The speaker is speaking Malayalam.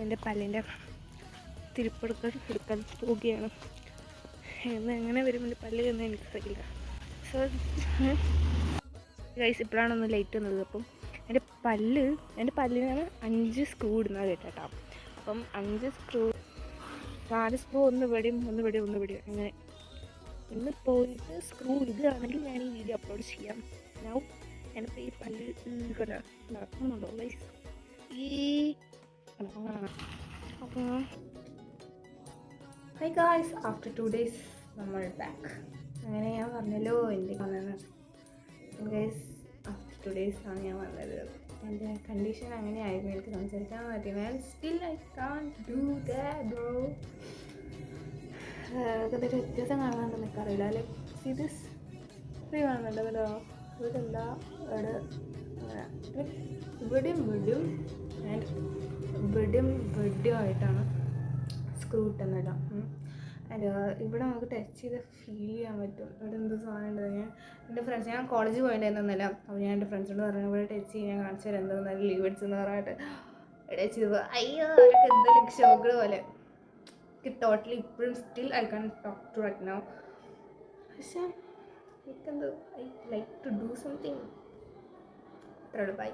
എൻ്റെ പല്ലിൻ്റെ എടുക്കാൻ പോവുകയാണ്. എങ്ങനെ വരും എൻ്റെ പല്ല് എന്ന് എനിക്കറിയില്ല. സോ ഗൈസ് ഇപ്പോഴാണൊന്ന് ലൈറ്റ് വന്നത്. അപ്പം എൻ്റെ പല്ലിനാണ് 5 സ്ക്രൂ ഇടുന്നത് കേട്ടോ. അപ്പം 5 സ്ക്രൂ, 4 സ്ക്രൂ ഒന്ന് ഇവിടെയും അങ്ങനെ ഇന്ന് പോയിട്ട് സ്ക്രൂ ഇടുകയാണെങ്കിൽ ഞാൻ ഈ വീഡിയോ അപ്ലോഡ് ചെയ്യാം. ഞാൻ എൻ്റെ ഈ പല്ല് നടക്കുന്നുണ്ടോ guys? High guys, after 2 days നമ്മൾ ബാക്ക്. അങ്ങനെ ഞാൻ പറഞ്ഞല്ലോ എൻ്റെ വന്നത് ഗൈസ്. ആഫ്റ്റർ 2 ഡേയ്സ് ആണ് ഞാൻ വന്നത്. എൻ്റെ കണ്ടീഷൻ അങ്ങനെയായിരുന്നു, എനിക്ക് സംസാരിക്കാൻ പറ്റില്ല. Still I can't do that bro. അതൊരു വ്യത്യാസം കാണാനുണ്ടെന്ന് എനിക്കറിയില്ല. ലൈക്ക് സീ ദിസ് ഫ്രീ കാണുന്നുണ്ട് കേട്ടോ. ഇവിടെയല്ല, ഇവിടെയും ആൻഡ് ഇവിടെയും ആയിട്ടാണ് സ്ക്രൂ ഇട്ടുന്നില്ല. ആൻഡ് ഇവിടെ നമുക്ക് ടച്ച് ചെയ്ത് ഫീൽ ചെയ്യാൻ പറ്റും ഇവിടെ എന്ത് സാധനം ഉണ്ടെന്ന്. ഞാൻ കോളേജിൽ പോയിട്ടുണ്ടായിരുന്നില്ല. അപ്പോൾ ഞാൻ എൻ്റെ ഫ്രണ്ട്സിനോട് പറഞ്ഞു ഇവിടെ ടച്ച് ചെയ്ത് ഞാൻ കാണിച്ചു തരാം എന്താണെന്ന്. ലീവ് അടിച്ചെന്ന് പറഞ്ഞിട്ട് ടച്ച് ചെയ്തപ്പോൾ അയ്യോ അവരൊക്കെ എന്തെങ്കിലും ഷോക്കുകൾ പോലെ. ടോട്ടലി ഇപ്പോഴും still I can talk to right now. പക്ഷേ എനിക്കെന്തോ I like to do something. അത്രയുള്ളൂ. ബൈ.